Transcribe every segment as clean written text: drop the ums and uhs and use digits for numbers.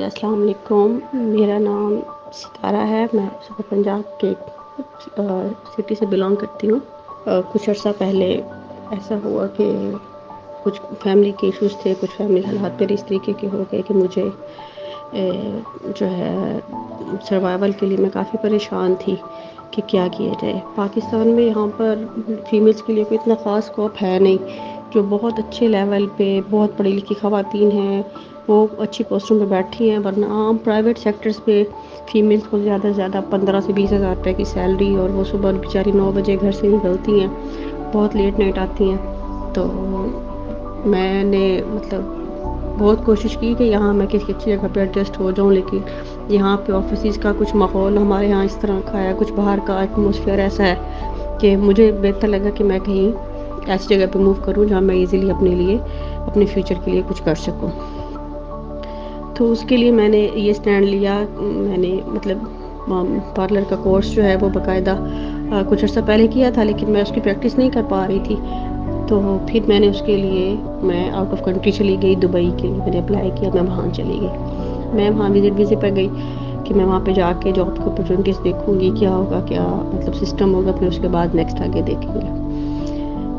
السلام علیکم. میرا نام ستارہ ہے. میں صوبہ پنجاب کے سٹی سے بلانگ کرتی ہوں. کچھ عرصہ پہلے ایسا ہوا کہ کچھ فیملی کے ایشوز تھے, کچھ فیملی حالات میرے اس طریقے کے ہو گئے کہ مجھے جو ہے سروائیول کے لیے میں کافی پریشان تھی کہ کیا کیا جائے. پاکستان میں یہاں پر فیمیلز کے لیے کوئی اتنا خاص اسکوپ ہے نہیں. جو بہت اچھے لیول پہ بہت پڑھی لکھی خواتین ہیں وہ اچھی پوسٹوں پہ بیٹھی ہیں, ورنہ عام پرائیویٹ سیکٹرز پہ فیمیلز کو زیادہ سے زیادہ 15 سے 20 ہزار روپے کی سیلری, اور وہ صبح بیچاری 9 بجے گھر سے نکلتی ہیں, بہت لیٹ نائٹ آتی ہیں. تو میں نے بہت کوشش کی کہ یہاں میں کسی اچھی جگہ پہ ایڈجسٹ ہو جاؤں, لیکن یہاں پہ آفیسز کا کچھ ماحول ہمارے یہاں اس طرح کا ہے, کچھ باہر کا ایٹماسفیئر ایسا ہے کہ مجھے بہتر لگا کہ میں کہیں ایسی جگہ پہ موو کروں جہاں میں ایزیلی اپنے لیے اپنے فیوچر کے لیے کچھ کر سکوں. تو اس کے لیے میں نے یہ اسٹینڈ لیا. میں نے پارلر کا کورس جو ہے وہ باقاعدہ کچھ عرصہ پہلے کیا تھا, لیکن میں اس کی پریکٹس نہیں کر پا رہی تھی. تو پھر میں نے اس کے لیے میں آؤٹ آف کنٹری چلی گئی, دبئی کے لیے میں نے اپلائی کیا. میں وہاں چلی گئی, میں وہاں وزٹ پہ گئی کہ میں وہاں پہ جا کے جاب کی اپرچونیٹیز دیکھوں گی, کیا ہوگا, کیا سسٹم ہوگا, پھر اس کے بعد نیکسٹ آگے دیکھیں گے.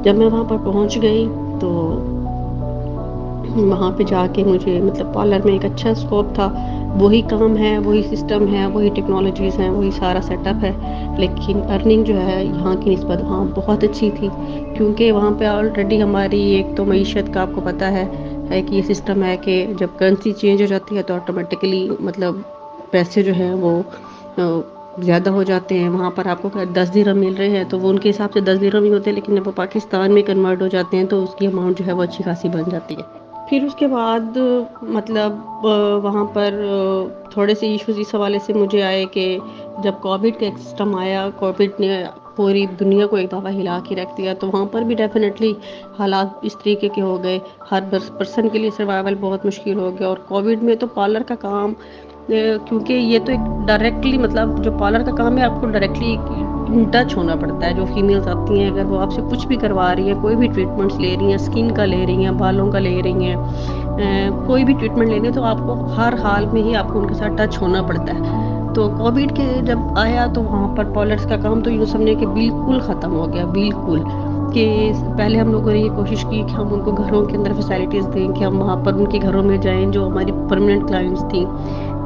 جب میں وہاں پر پہنچ گئی تو وہاں پہ جا کے مجھے پارلر میں ایک اچھا اسکوپ تھا, وہی کام ہے, وہی سسٹم ہے, وہی ٹیکنالوجیز ہیں, وہی سارا سیٹ اپ ہے, لیکن ارننگ جو ہے یہاں کی نسبت وہاں بہت اچھی تھی. کیونکہ وہاں پہ آلریڈی ہماری ایک تو معیشت کا آپ کو پتہ ہے کہ یہ سسٹم ہے کہ جب کرنسی چینج ہو جاتی ہے تو آٹومیٹکلی پیسے جو ہیں وہ زیادہ ہو جاتے ہیں. وہاں پر آپ کو 10 درہم مل رہے ہیں تو وہ ان کے حساب سے 10 درہم ہی ہوتے ہیں, لیکن جب وہ پاکستان میں کنورٹ ہو جاتے ہیں تو اس کی اماؤنٹ جو ہے وہ اچھی خاصی بن جاتی ہے. پھر اس کے بعد وہاں پر تھوڑے سے ایشوز اس حوالے سے مجھے آئے کہ جب کووڈ کا ایک سسٹم آیا, کووڈ نے پوری دنیا کو ایک دفعہ ہلا کے رکھ دیا, تو وہاں پر بھی ڈیفینیٹلی حالات اس طریقے کے ہو گئے, ہر پرسن کے لیے سروائیول بہت مشکل ہو گیا. اور کووڈ میں تو پارلر کا کام, کیونکہ یہ تو ایک ڈائریکٹلی جو پارلر کا کام ہے آپ کو ڈائریکٹلی ٹچ ہونا پڑتا ہے. جو فیمیلز آتی ہیں اگر وہ آپ سے کچھ بھی کروا رہی ہیں, کوئی بھی ٹریٹمنٹس لے رہی ہیں, اسکن کا لے رہی ہیں, بالوں کا لے رہی ہیں, کوئی بھی ٹریٹمنٹ لینے, تو آپ کو ہر حال میں ہی آپ کو ان کے ساتھ ٹچ ہونا پڑتا ہے. تو کووڈ کے جب آیا تو وہاں پر پارلرس کا کام تو یوں سمجھے کہ بالکل ختم ہو گیا, بالکل. کہ پہلے ہم لوگوں نے یہ کوشش کی کہ ہم ان کو گھروں کے اندر فیسلٹیز دیں, کہ ہم وہاں پر ان کے گھروں میں جائیں جو ہماری پرماننٹ کلائنٹس تھیں,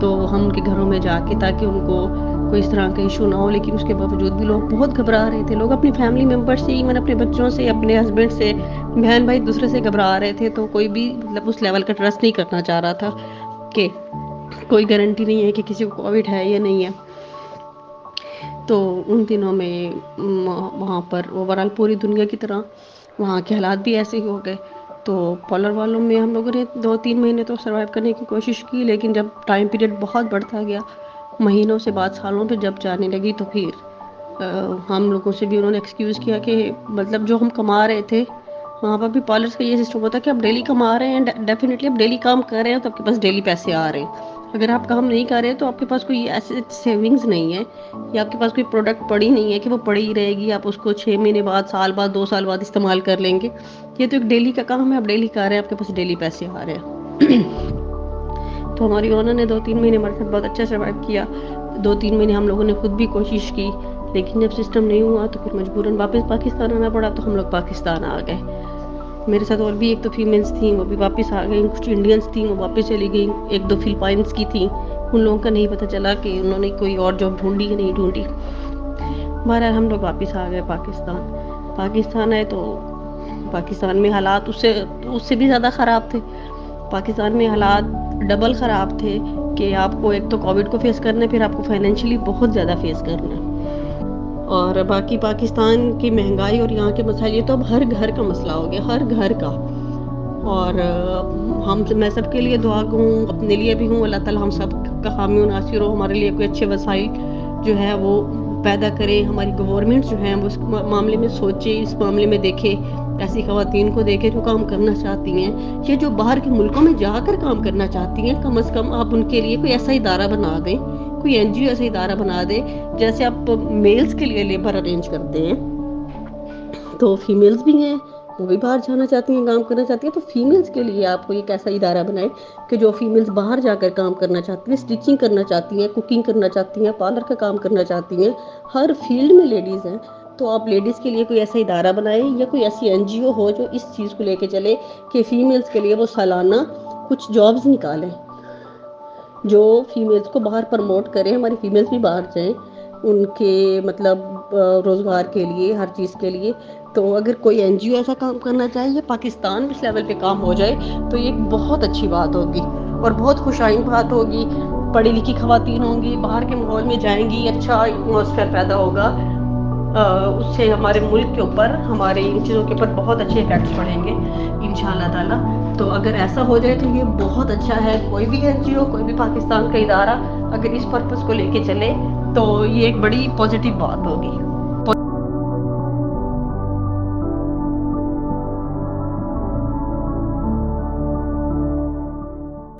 تو ہم ان کے گھروں میں جا کے تاکہ ان کو کوئی اس طرح کا ایشو نہ ہو. لیکن اس کے باوجود بھی لوگ بہت گھبرا رہے تھے. لوگ اپنی فیملی ممبر سے, ایون اپنے بچوں سے, اپنے ہسبینڈ سے, بہن بھائی دوسرے سے گھبرا رہے تھے. تو کوئی بھی اس لیول کا ٹرسٹ نہیں کرنا چاہ رہا تھا کہ کوئی گارنٹی نہیں ہے کہ کسی کو کووڈ ہے یا نہیں ہے. تو ان دنوں میں وہاں پر اوورآل پوری دنیا کی طرح وہاں کے حالات بھی ایسے ہی ہو گئے. تو پارلر والوں میں ہم لوگوں نے 2-3 مہینے تو سروائیو کرنے کی کوشش کی, لیکن جب ٹائم پیریڈ بہت بڑھتا گیا, مہینوں سے بعد سالوں پہ جب جانے لگی, تو پھر ہم لوگوں سے بھی انہوں نے ایکسکیوز کیا کہ جو ہم کما رہے تھے وہاں پر بھی پارلرس کا یہ سسٹم ہوتا ہے کہ آپ ڈیلی کما رہے ہیں, ڈیفینیٹلی آپ ڈیلی کام کر رہے ہیں تو آپ کے پاس ڈیلی پیسے آ رہے ہیں. اگر آپ کام نہیں کر رہے تو آپ کے پاس کوئی ایسے سیونگز نہیں ہے, یا آپ کے پاس کوئی پروڈکٹ پڑی نہیں ہے کہ وہ پڑی ہی رہے گی, آپ اس کو 6 مہینے بعد, سال بعد, 2 سال بعد استعمال کر لیں گے. یہ تو ایک ڈیلی کا کام ہے, آپ ڈیلی کر رہے ہیں, آپ کے پاس ڈیلی پیسے آ رہے ہیں. تو ہماری اونر نے 2-3 مہینے ہمارے ساتھ بہت اچھا سروائیو کیا. 2-3 مہینے ہم لوگوں نے خود بھی کوشش کی, لیکن جب سسٹم نہیں ہوا تو پھر مجبوراً واپس پاکستان آنا پڑا. تو ہم لوگ پاکستان آ گئے. میرے ساتھ اور بھی 1-2 فیمیلز تھیں, وہ بھی واپس آ گئیں. کچھ انڈینس تھیں, وہ واپس چلی گئیں. 1-2 فلپائنس کی تھیں, ان لوگوں کا نہیں پتہ چلا کہ انہوں نے کوئی اور جاب ڈھونڈی یا نہیں ڈھونڈی. بہرحال ہم لوگ واپس آ گئے پاکستان آئے تو پاکستان میں حالات اس سے بھی زیادہ خراب تھے. پاکستان میں حالات ڈبل خراب تھے کہ آپ کو ایک تو کووڈ کو فیس کرنا ہے, پھر آپ کو فائنینشلی بہت زیادہ فیس کرنا ہے. اور باقی پاکستان کی مہنگائی اور یہاں کے مسائل, یہ تو اب ہر گھر کا مسئلہ ہو گیا, ہر گھر کا. اور میں سب کے لیے دعا گو ہوں, اپنے لیے بھی ہوں, اللہ تعالی ہم سب کا حامی و ناصر ہو, ہمارے لیے کوئی اچھے وسائل جو ہے وہ پیدا کرے. ہماری گورنمنٹ جو ہے وہ اس معاملے میں سوچے, اس معاملے میں دیکھے, ایسی خواتین کو دیکھے جو کام کرنا چاہتی ہیں, یا جو باہر کے ملکوں میں جا کر کام کرنا چاہتی ہیں. کم از کم آپ ان کے لیے کوئی ایسا ادارہ بنا دیں, کوئی NGO ایسا ادارہ بنا دے جیسے آپ میلز کے لیے لیبر ارینج کرتے ہیں, تو فیمیلز بھی ہیں وہ بھی باہر جانا چاہتی ہیں، کام کرنا چاہتی ہیں. تو فیمیلز کے لیے آپ کو ایک ایسا ادارہ بنائیں کہ جو فیمیلز باہر جا کر کام کرنا چاہتی ہیں، اسٹیچنگ کرنا چاہتی ہیں، کوکنگ کرنا چاہتی ہیں، پارلر کا کام کرنا چاہتی ہیں، ہر فیلڈ میں لیڈیز ہیں. تو آپ لیڈیز کے لیے کوئی ایسا ادارہ بنائیں یا کوئی ایسی این جی او ہو جو اس چیز کو لے کے چلے کہ فیمیلز کے لیے وہ سالانہ کچھ جابز نکالیں جو فیمیلز کو باہر پروموٹ کریں. ہماری فیمیلز بھی باہر جائیں ان کے مطلب روزگار کے لیے، ہر چیز کے لیے. تو اگر کوئی این جی او ایسا کام کرنا چاہے یا پاکستان میں اس لیول پہ کام ہو جائے تو یہ ایک بہت اچھی بات ہوگی اور بہت خوش آئند بات ہوگی. پڑھی لکھی خواتین ہوں گی، باہر کے ماحول میں جائیں گی، اچھا ایٹماسفیئر پیدا ہوگا. اس سے ہمارے ملک کے اوپر، ہمارے ان چیزوں کے اوپر بہت اچھے افیکٹس پڑیں گے انشاءاللہ تعالی. تو اگر ایسا ہو جائے تو یہ بہت اچھا ہے. کوئی بھی این جی او، کوئی بھی پاکستان کا ادارہ اگر اس پرپس کو لے کے چلے تو یہ ایک بڑی پازیٹیو بات ہوگی.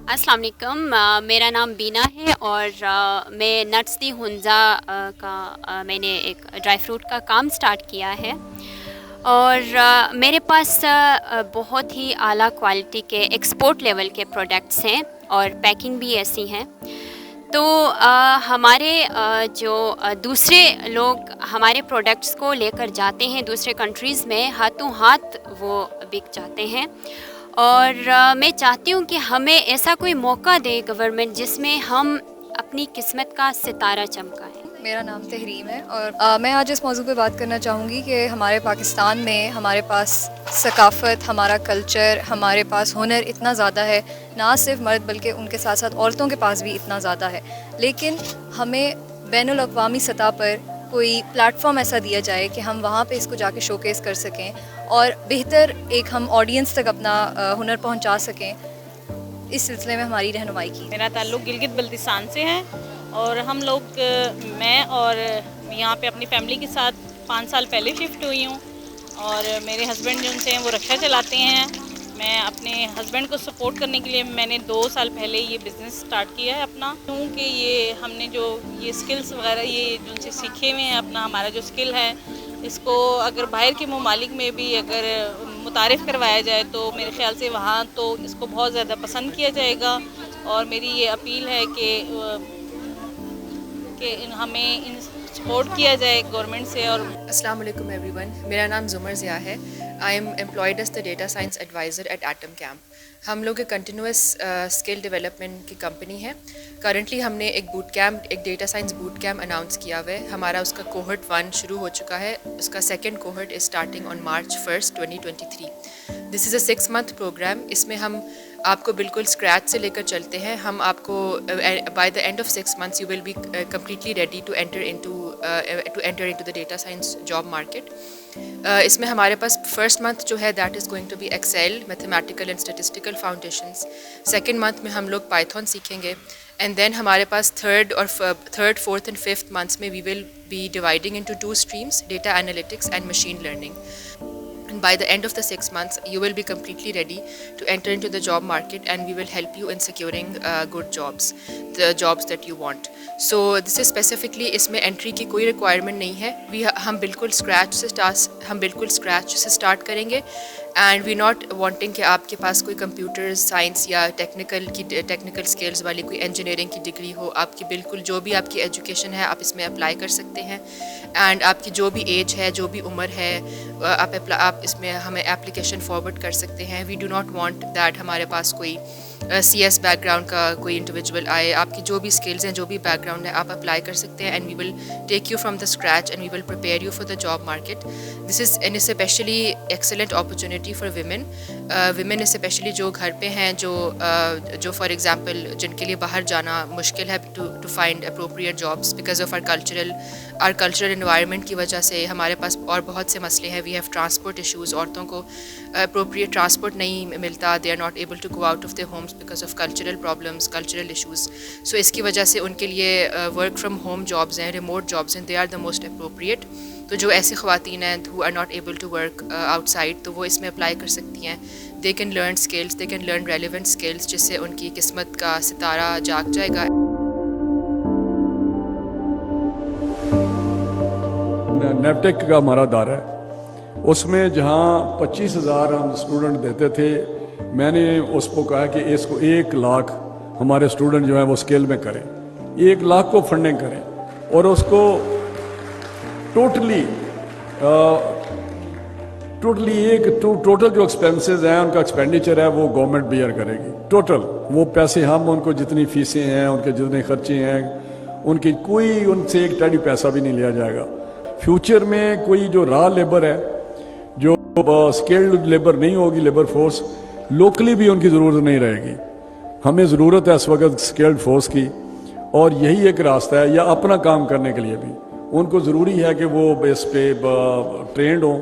السلام علیکم، میرا نام بینا ہے اور میں نٹس دی ہنزا کا میں نے ایک ڈرائی فروٹ کا کام سٹارٹ کیا ہے اور میرے پاس بہت ہی اعلیٰ کوالٹی کے ایکسپورٹ لیول کے پروڈکٹس ہیں اور پیکنگ بھی ایسی ہیں. تو ہمارے جو دوسرے لوگ ہمارے پروڈکٹس کو لے کر جاتے ہیں دوسرے کنٹریز میں، ہاتھوں ہاتھ وہ بک جاتے ہیں. اور میں چاہتی ہوں کہ ہمیں ایسا کوئی موقع دے گورنمنٹ جس میں ہم اپنی قسمت کا ستارہ چمکائیں. میرا نام تحریم ہے اور میں آج اس موضوع پہ بات کرنا چاہوں گی کہ ہمارے پاکستان میں ہمارے پاس ثقافت، ہمارا کلچر، ہمارے پاس ہنر اتنا زیادہ ہے. نہ صرف مرد بلکہ ان کے ساتھ ساتھ عورتوں کے پاس بھی اتنا زیادہ ہے. لیکن ہمیں بین الاقوامی سطح پر کوئی پلیٹ فارم ایسا دیا جائے کہ ہم وہاں پہ اس کو جا کے شوکیس کر سکیں اور بہتر ایک ہم آڈینس تک اپنا ہنر پہنچا سکیں. اس سلسلے میں ہماری رہنمائی کی. میرا تعلق گلگت بلتستان سے ہے اور ہم لوگ، میں اور یہاں پہ اپنی فیملی کے ساتھ 5 سال پہلے شفٹ ہوئی ہوں اور میرے ہسبینڈ جو ان سے ہیں وہ رکشہ چلاتے ہیں. میں اپنے ہسبینڈ کو سپورٹ کرنے کے لیے میں نے 2 سال پہلے یہ بزنس سٹارٹ کیا ہے اپنا، کیونکہ یہ ہم نے جو یہ سکلز وغیرہ یہ جو ان سے سیکھے ہوئے ہیں، اپنا ہمارا جو سکل ہے اس کو اگر باہر کے ممالک میں بھی اگر متعارف کروایا جائے تو میرے خیال سے وہاں تو اس کو بہت زیادہ پسند کیا جائے گا. اور میری یہ اپیل ہے کہ ہمیں سپورٹ کیا جائے گورنمنٹ سے. اور السلام علیکم ایوری ون، میرا نام زمر ضیاء ہے. I am employed as the data science advisor at atom camp. ہم لوگ ایک کنٹینیوس اسکل ڈیولپمنٹ کی کمپنی ہے. کرنٹلی ہم نے ایک data science boot camp announce کیا ہوا ہے. ہمارا اس کا کوہرٹ 1 شروع ہو چکا ہے. اس کا second cohort is starting on March 1, 2023. This is a 6 month program. اس میں ہم آپ کو بالکل اسکریچ سے لے کر چلتے ہیں. ہم آپ کو by the end of 6 months you will be completely ready to enter into the data science job market. اس میں ہمارے پاس فرسٹ منتھ جو ہے that is going to be Excel, mathematical and statistical foundations. Second month میں ہم لوگ Python سیکھیں گے. اینڈ دین ہمارے پاس third, fourth and fifth months میں we will be dividing into 2 streams: data analytics and machine learning. And by the end of the 6 months, you will be completely ready to enter into the job market and we will help you in securing good jobs, the jobs that you want. So this is specifically اس میں entry کی کوئی requirement نہیں ہے. ہم بالکل scratch سے start کریں گے. اینڈ وی ناٹ وانٹنگ کہ آپ کے پاس کوئی کمپیوٹر سائنس یا ٹیکنیکل اسکلز والی کوئی انجینئرنگ کی ڈگری ہو. آپ کی بالکل جو بھی آپ کی ایجوکیشن ہے آپ اس میں اپلائی کر سکتے ہیں. اینڈ آپ کی جو بھی ایج ہے، جو بھی عمر ہے، آپ اس میں ہمیں اپلیکیشن فارورڈ کر سکتے ہیں. We do not want that ہمارے پاس کوئی سی ایس بیک گراؤنڈ کا کوئی انڈیویجول آئے. آپ کی جو بھی اسکلز ہیں، جو بھی بیک گراؤنڈ ہے، آپ اپلائی کر سکتے ہیں. And we will take you from the scratch and we will prepare you for the job market. This is an especially excellent opportunity for women especially جو گھر پہ ہیں، جو فار ایگزامپل جن کے لیے باہر جانا مشکل ہے to find appropriate jobs because of our cultural environment کی وجہ سے. ہمارے پاس اور بہت سے مسئلے ہیں. We have transport issues. عورتوں کو اپروپریٹ ٹرانسپورٹ نہیں ملتا. They are not able to go out of their homes because of cultural problems, cultural issues. So اس کی وجہ سے ان کے لیے ورک فرام ہوم جابس ہیں، ریموٹ جابس ہیں. They are the most appropriate. تو جو ایسی خواتین ہیں who are not able to work outside تو وہ اس میں اپلائی کر سکتی ہیں. they can learn skills, they can learn relevant skills جس سے ان کی قسمت کا ستارہ جاگ جائے گا. نیپٹیک کا ہمارا ادارہ ہے اس میں جہاں 25,000 ہم اسٹوڈنٹ دیتے تھے، میں نے اس کو کہا کہ اس کو 1 لاکھ ہمارے اسٹوڈنٹ جو ہیں وہ اسکیل میں کریں، 1 لاکھ کو فنڈنگ کریں، اور اس کو ٹوٹلی ٹوٹل جو ایکسپینسز ہیں، ان کا ایکسپینڈیچر ہے، وہ گورنمنٹ بیئر کرے گی ٹوٹل۔ وہ پیسے ہم ان کو جتنی فیسیں ہیں، ان کے جتنے خرچے ہیں، ان کی کوئی ان سے 1 ٹیڈی پیسہ بھی نہیں لیا جائے گا۔ فیوچر میں کوئی جو را لیبر ہے، جو اسکلڈ لیبر نہیں ہوگی، لیبر فورس لوکلی بھی ان کی ضرورت نہیں رہے گی۔ ہمیں ضرورت ہے اس وقت اسکلڈ فورس کی، اور یہی ایک راستہ ہے، یا اپنا کام کرنے کے لیے بھی ان کو ضروری ہے کہ وہ اس پہ ٹرینڈ ہوں۔